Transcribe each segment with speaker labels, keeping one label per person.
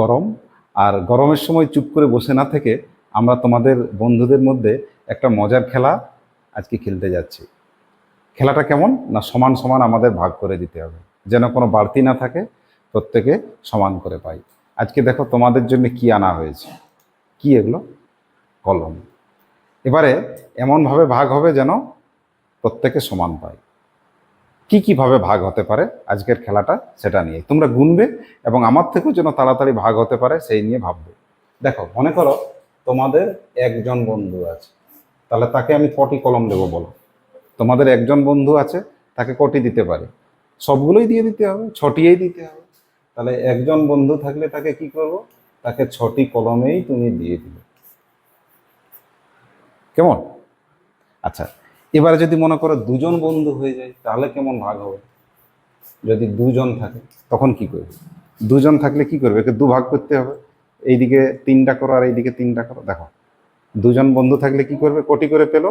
Speaker 1: গরম, আর গরমের সময় চুপ করে বসে না থেকে আমরা তোমাদের বন্ধুদের মধ্যে একটা মজার খেলা আজকে খেলতে যাচ্ছি। খেলাটা কেমন না, সমান সমান আমাদের ভাগ করে দিতে হবে, যেন কোনো বাড়তি না থাকে, প্রত্যেকে সমান করে পাই। আজকে দেখো তোমাদের জন্য কি আনা হয়েছে। কি এগুলো? কলম। এবারে এমনভাবে ভাগ হবে যেন প্রত্যেকে সমান পায়। কি কিভাবে ভাগ হতে পারে আজকের খেলাটা, সেটা নিয়ে তোমরা গুনবে এবং আমার থেকেও যেন তাড়াতাড়ি ভাগ হতে পারে সেই নিয়ে ভাববে। দেখো, মনে করো তোমাদের একজন বন্ধু আছে, তাহলে তাকে আমি কটি কলম দেবো বলো? তোমাদের একজন বন্ধু আছে, তাকে কটি দিতে পারে? সবগুলোই দিয়ে দিতে হবে, ছটিয়েই দিতে হবে। তাহলে একজন বন্ধু থাকলে তাকে কি করব, তাকে 6টি কলমেই তুমি দিয়ে দিবে। কেমন? আচ্ছা, এবারে যদি মনে করো দুজন বন্ধু হয়ে যায়, তাহলে কেমন ভাগ হবে? যদি দুজন থাকে তখন কি করবে? দুজন থাকলে কি করবে? একে দুভাগ করতে হবে। এইদিকে 3টা করো আর এইদিকে 3টা করো। দেখো, দুজন বন্ধু থাকলে কি করবে? কটি করে পেলো?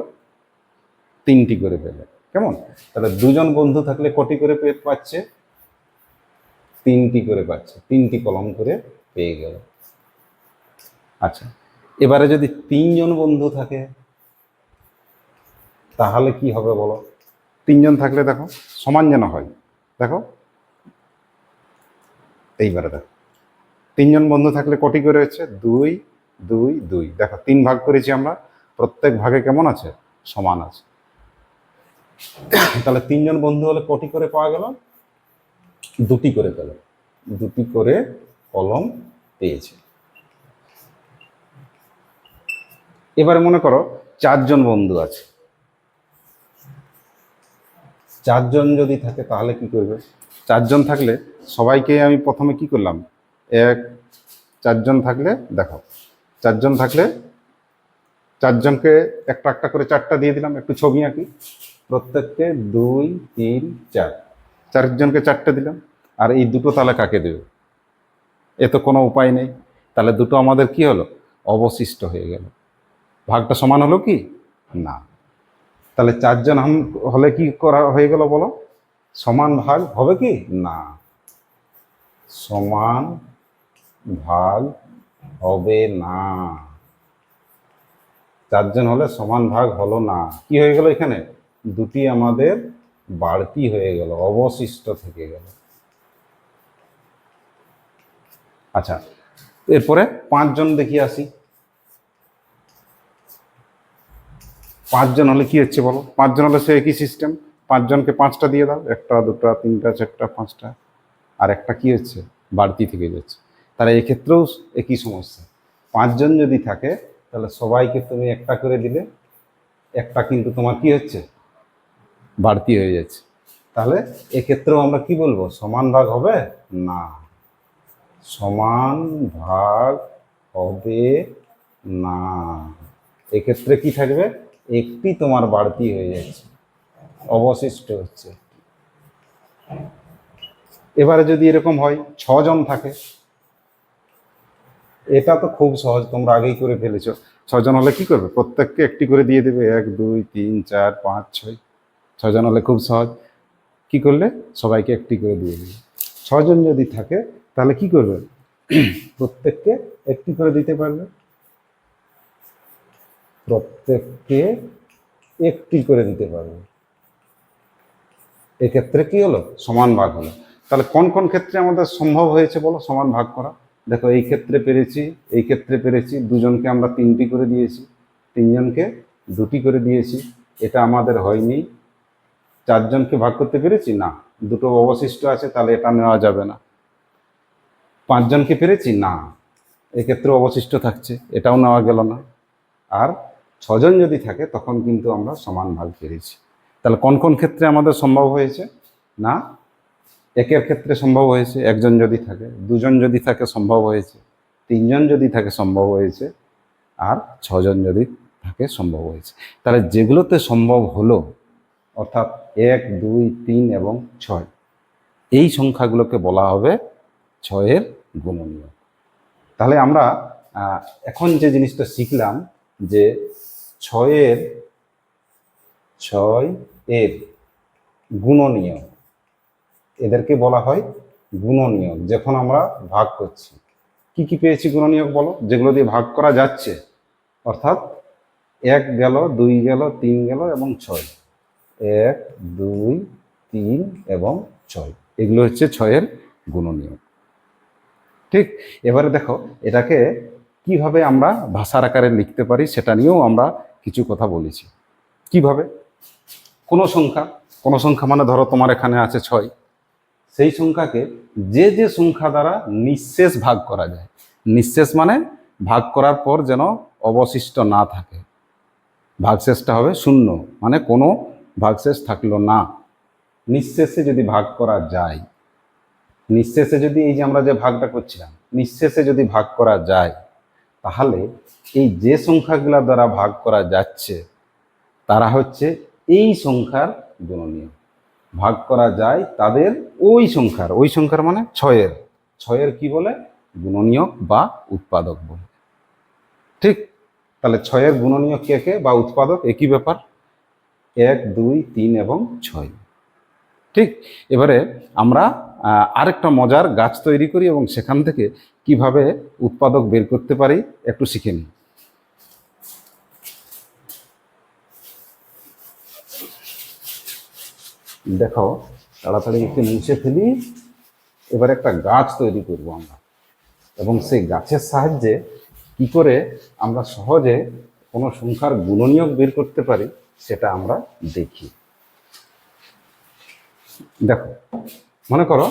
Speaker 1: 3টি করে পেলে। কেমন? তাহলে দুজন বন্ধু থাকলে কটি করে পাচ্ছে? 3টি করে পাচ্ছে, 3টি কলম করে পেয়ে গেল। আচ্ছা, এবারে যদি 3জন বন্ধু থাকে তাহলে কি হবে বলো? 3জন থাকলে দেখো সমান যেন হয়। দেখো, এইবারে দেখো 3জন বন্ধু থাকলে কটি করে হচ্ছে? 2 2 2। দেখো 3 ভাগ করেছি আমরা, প্রত্যেক ভাগে কেমন আছে? সমান আছে। তাহলে 3জন বন্ধু হলে কটি করে পাওয়া গেল? 2টি করে পেল, 2টি করে কলম পেয়েছে। এবারে মনে করো 4জন বন্ধু আছে। 4জন যদি থাকে তাহলে কি করবে? 4জন থাকলে সবাইকে আমি প্রথমে কি করলাম, 4জন থাকলে দেখো, 4জন থাকলে 4জনকে একটা একটা করে 4টা দিয়ে দিলাম। একটু ছবি আঁকি। প্রত্যেককে 2 3 4, 4জনকে 4টে দিলাম। আর এই দুটো তাহলে কাকে দেবে? এ তো কোনো উপায় নেই। তাহলে দুটো আমাদের কি হলো? অবশিষ্ট হয়ে গেল। ভাগটা সমান হলো কি না? তাহলে 4জন হলে কি করা হয়ে গেল বলো? সমান ভাগ হবে কি না? সমান ভাগ হবে না। 4জন হলে সমান ভাগ হলো না। কি হয়ে গেল? এখানে 2টি আমাদের বাড়তি হয়ে গেল, অবশিষ্ট থেকে গেল। আচ্ছা, এরপরে 5জন দেখি আসি। 5জন হলে কি হচ্ছে বলো? 5জন হলে সে একই সিস্টেম। 5জনকে 5টা দিয়ে দাও, 1টা 2টা 3টা 4টা 5টা, আর একটা কি হচ্ছে? বাড়তি থেকে যাচ্ছে। তাহলে এক্ষেত্রেও একই সমস্যা। 5জন যদি থাকে তাহলে সবাইকে তুমি একটা করে দিলে, একটা কিন্তু তোমার কি হচ্ছে? বাড়তি হয়ে যাচ্ছে। তাহলে এক্ষেত্রেও আমরা কি বলবো? সমান ভাগ হবে না। সমান ভাগ হবে না। এক্ষেত্রে কি থাকবে? একটি তোমার বাড়তি হয়ে যাচ্ছে, অবশিষ্ট হচ্ছে। এবারে যদি এরকম হয় 6জন থাকে, এটা তো খুব সহজ, তোমরা আগেই করে ফেলেছো। 6জন হলে কি করবে? প্রত্যেককে একটি করে দিয়ে দেবে। 1 2 3 4 5 6। 6জন হলে খুব সহজ। কি করলে? সবাইকে একটি করে দিয়ে দেবে। 6জন যদি থাকে তাহলে কি করবে? প্রত্যেককে একটি করে দিতে পারবে। প্রত্যেককে একটি করে দিতে পারবে। এক্ষেত্রে কি হলো? সমান ভাগ হলো। তাহলে কোন কোন ক্ষেত্রে আমাদের সম্ভব হয়েছে বলো সমান ভাগ করা? দেখো, এই ক্ষেত্রে পেরেছি, এই ক্ষেত্রে পেরেছি। 2জনকে আমরা 3টি করে দিয়েছি, 3জনকে 2টি করে দিয়েছি। এটা আমাদের হয়নি। 4জনকে ভাগ করতে পেরেছি না, দুটো অবশিষ্ট আছে, তাহলে এটা নেওয়া যাবে না। 5জনকে পেরেছি না, এক্ষেত্রে অবশিষ্ট থাকছে, এটাও নেওয়া গেল না। আর 6জন যদি থাকে তখন কিন্তু আমরা সমান ভাগ পেরেছি। তাহলে কোন কোন ক্ষেত্রে আমাদের সম্ভব হয়েছে? না, একের ক্ষেত্রে সম্ভব হয়েছে, একজন যদি থাকে। 2জন যদি থাকে সম্ভব হয়েছে। 3জন যদি থাকে সম্ভব হয়েছে। আর 6জন যদি থাকে সম্ভব হয়েছে। তাহলে যেগুলোতে সম্ভব হলো, অর্থাৎ 1 2 3 এবং 6, এই সংখ্যাগুলোকে বলা হবে 6-এর গুণনীয়ক। তাহলে আমরা এখন যে জিনিসটা শিখলাম যে 6-এর গুণনীয়ক, এদেরকে বলা হয় গুণনীয়ক যখন আমরা ভাগ করছি। কি কি পেয়েছি গুণনীয়ক বলো, যেগুলো দিয়ে ভাগ করা যাচ্ছে, অর্থাৎ 1 গেল, 2 গেল, 3 গেল এবং 6। 1, 2, 3 এবং 6, এগুলো হচ্ছে 6-এর গুণনীয়ক। ঠিক, এবারে দেখো এটাকে কিভাবে আমরা ভাষার আকারে লিখতে পারি সেটা নিয়েও আমরা কিছু কথা বলেছি। কিভাবে? কোনো সংখ্যা মানে ধরো তোমার এখানে আছে 6, সেই সংখ্যাকে যে যে সংখ্যা দ্বারা নিঃশেষ ভাগ করা যায়, নিঃশেষ মানে ভাগ করার পর যেন অবশিষ্ট না থাকে, ভাগশেষটা হবে 0, মানে কোনো ভাগশেষ থাকলো না। নিঃশেষে যদি ভাগ করা যায়, নিঃশেষে যদি এই যে আমরা যে ভাগটা করছিলাম, নিঃশেষে যদি ভাগ করা যায়, তাহলে এই যে সংখ্যাগুলা দ্বারা ভাগ করা যাচ্ছে তারা হচ্ছে এই সংখ্যার গুণনীয়ক। ভাগ করা যায় তাদের ওই সংখ্যার মানে 6-এর কি বলে? গুণনীয়ক বা উৎপাদক বলে। ঠিক, তাহলে 6-এর গুণনীয়ক কে কে বা উৎপাদক একই ব্যাপার, 1, 2, 3 এবং 6। ঠিক, এবারে আমরা আরেকটা মজার গাছ তৈরি করি এবং সেখান থেকে কিভাবে উৎপাদক বের করতে পারি একটু শিখে নিই। দেখো তাড়াতাড়ি একটু মুছে ফেলি। এবার একটা গাছ তৈরি করব আমরা, এবং সেই গাছের সাহায্যে কি করে আমরা সহজে কোনো সংখ্যার গুণনীয়ক বের করতে পারি সেটা আমরা দেখি। দেখো, মনে করো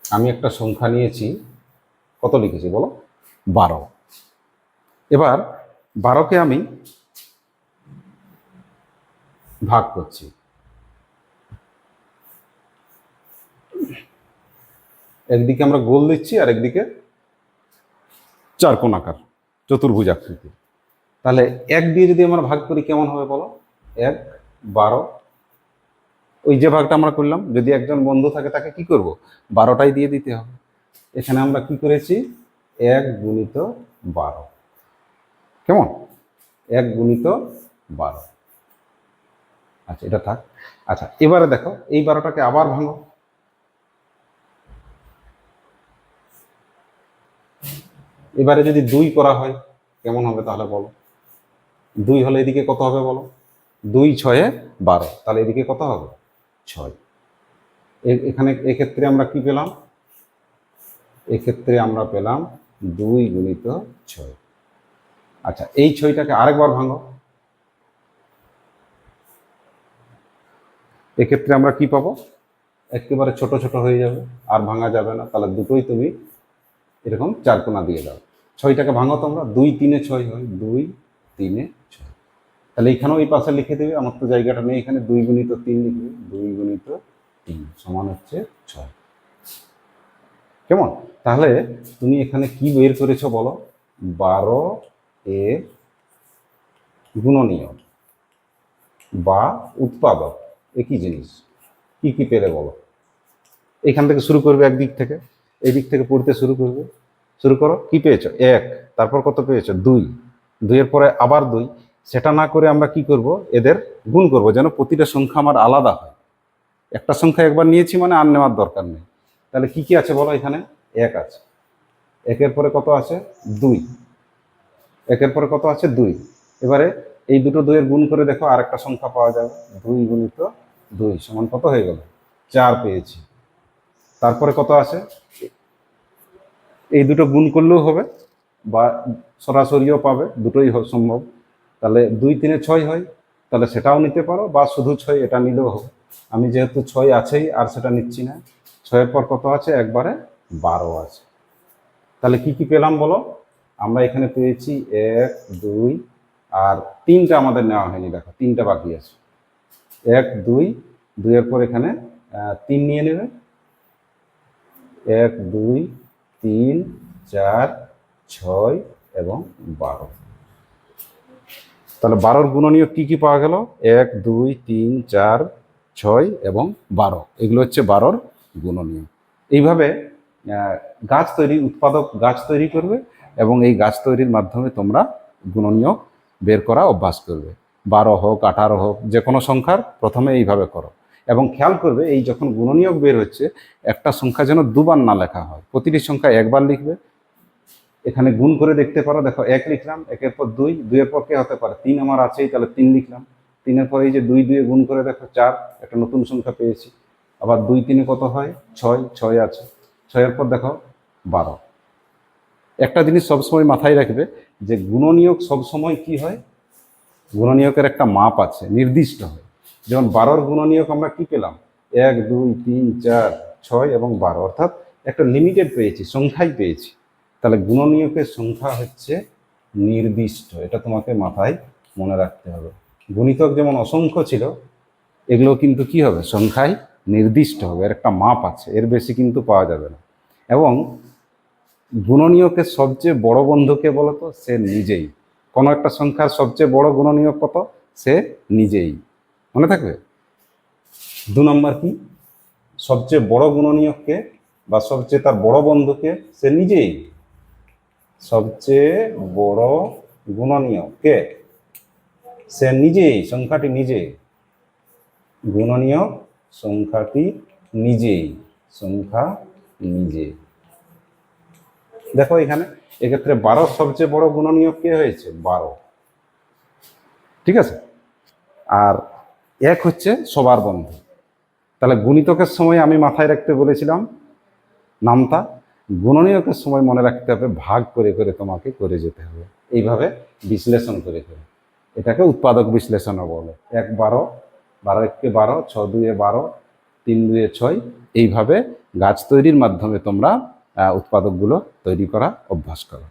Speaker 1: আমি একটা সংখ্যা নিয়েছি, কত লিখেছি বলো? 12। এবার 12কে আমি ভাগ করছি। একদিকে আমরা গোল দিচ্ছি আর একদিকে চারকোণাকার চতুর্ভুজ আকৃতি। তাহলে 1 দিয়ে যদি আমরা ভাগ করি কেমন হবে বলো? 1, 12। ওই যে ভাগটা আমরা করলাম, যদি একজন বন্ধু থাকে তাকে কি করব? 12টাই দিয়ে দিতে হবে। এখানে আমরা কি করেছি? 1 গুণিত 12। কেমন? 1 গুণিত 12। আচ্ছা, এটা থাক। আচ্ছা, এবারে দেখো এই 12টাকে আবার ভাঙো। এবারে যদি 2 করা হয় কেমন হবে তাহলে বলো? 2 হলে এদিকে কত হবে বলো? 2, 6, 12। তাহলে এদিকে কত হবে? 6। এখানে এক্ষেত্রে আমরা কি পেলাম? এক্ষেত্রে আমরা পেলাম 2 গুণিত 6। আচ্ছা, এই 6টাকে আরেকবার ভাঙো। এক্ষেত্রে আমরা কি পাবো? একেবারে ছোট ছোট হয়ে যাবে, আর ভাঙা যাবে না। তাহলে দুটোই তুমি এরকম চারকোনা দিয়ে দাও। 6টাকে ভাঙো তোমরা, 2, 3, 6 হয়, 2, 3, 6। তাহলে এখানেও এই পাশে লিখে দেবে, আমার তো জায়গাটা নেই এখানে, 2 গুণিত 3 লিখবে, 2 গুণিত 3 সমান হচ্ছে 6। কেমন? তাহলে তুমি এখানে কি বের করেছো বলো? 12 এর গুণনীয়ক বা উৎপাদক একই জিনিস। কি কি পেলে বলো? এখান থেকে শুরু করবে, একদিক থেকে, এই দিক থেকে পড়তে শুরু করবে। শুরু করো। কি পেয়েছো? 1। তারপর কত পেয়েছো? 2। 2 এর পরে আবার 2। সেটা না করে আমরা কি করব? এদের গুণ করব, যেন প্রতিটা সংখ্যা আমার আলাদা হয়। একটা সংখ্যা একবার নিয়েছি মানে আর নেওয়ার দরকার নেই। তাহলে কি কি আছে বলো? এখানে 1 আছে। 1-এর পরে কত আছে? 2। 1-এর পরে কত আছে? 2। এবারে এই দুটো 2-এর গুণ করে দেখো, আর একটা সংখ্যা পাওয়া যাবে। 2 গুণিত 2 সমান কত হয়ে গেল? 4 পেয়েছি। তারপরে কত আছে? এই দুটো গুণ করলেও হবে বা সরাসরিও পাবে, দুটোই সম্ভব। তাহলে 2, 3, 6 হয়, তাহলে সেটাও নিতে পারো, বা শুধু 6 এটা নিলেও হবে। আমি যেহেতু 6 আছেই আর সেটা নিচ্ছি না। 6-এর পর কত আছে? একবারে 12 আছে। তাহলে কি কি পেলাম বলো? আমরা এখানে পেয়েছি 1, 2 আর 3টা আমাদের নেওয়া হয়নি, দেখো 3টা বাকি আছে। 1, 2, 2-এর পর এখানে 3 নিয়ে নেবে। 1, 2, 3, 4, 6 এবং 12। তাহলে 12-র গুণনীয়ক কি কি পাওয়া গেল? 1, 2, 3, 4, 6 এবং 12। এগুলো হচ্ছে 12-র গুণনীয়ক। এইভাবে গাছ তৈরি, উৎপাদক গাছ তৈরি করবে এবং এই গাছ তৈরির মাধ্যমে তোমরা গুণনীয়ক বের করা অভ্যাস করবে। 12 হোক, 18 হোক, যে কোনো সংখ্যার প্রথমে এইভাবে করো। এবং খেয়াল করবে এই যখন গুণনীয়ক বের হচ্ছে একটা সংখ্যা যেন দুবার না লেখা হয়, প্রতিটি সংখ্যা একবার লিখবে। এখানে গুণ করে দেখতে পারো, দেখো 1 লিখলাম, 1-এর পর 2, 2-এর পর কে হতে পারে 3, আমার আছেই, তাহলে 3 লিখলাম। 3-এর পরে এই যে 2 দিয়ে গুণ করে দেখো 4, একটা নতুন সংখ্যা পেয়েছি। আবার 2-3 কত হয় 6, 6 আছে, 6-এর পর দেখো 12। একটা জিনিস সবসময় মাথায় রাখবে যে গুণনীয়ক সবসময় কি হয়, গুণনীয়কের একটা মাপ আছে, নির্দিষ্ট হয়। যেমন 12-র গুণনীয়ক আমরা কি পেলাম, 1, 2, 3, 4, 6 এবং 12, অর্থাৎ একটা লিমিটেড পেয়েছি, সংখ্যাই পেয়েছি। তাহলে গুণনীয়কের সংখ্যা হচ্ছে নির্দিষ্ট, এটা তোমাকে মাথায় মনে রাখতে হবে। গুণিতক যেমন অসংখ্য ছিল, এগুলো কিন্তু কি হবে, সংখ্যায় নির্দিষ্ট হবে, এর একটা মাপ আছে, এর বেশি কিন্তু পাওয়া যাবে না। এবং গুণনীয়কের সবচেয়ে বড় বন্ধুকে বলতো, সে নিজেই। কোনো একটা সংখ্যার সবচেয়ে বড় গুণনীয়ক কত, সে নিজেই। মনে থাকবে। 2 নম্বর কি, সবচেয়ে বড় গুণনীয়ককে বা সবচেয়ে তার বড় বন্ধুকে, সে নিজেই। সবচেয়ে বড় গুণনীয়ক কে, সে নিজেই, সংখ্যাটি নিজেই। গুণনীয়ক সংখ্যাটি নিজেই, সংখ্যা নিজে। দেখো এখানে এক্ষেত্রে 12 সবচেয়ে বড় গুণনীয়ক কে হয়েছে, 12। ঠিক আছে। আর 1 হচ্ছে সবার বন্ধু। তাহলে গুণিতকের সময় আমি মাথায় রাখতে বলেছিলাম নামতা, গুণনীয়কের সময় মনে রাখতে হবে ভাগ করে করে তোমাকে করে যেতে হবে, এইভাবে বিশ্লেষণ করে করে। এটাকে উৎপাদক বিশ্লেষণও বলে। 1 12, 12 1 12, 6 2 12, 3 2 6, এইভাবে গাছ তৈরির মাধ্যমে তোমরা উৎপাদকগুলো তৈরি করা অভ্যাস করো।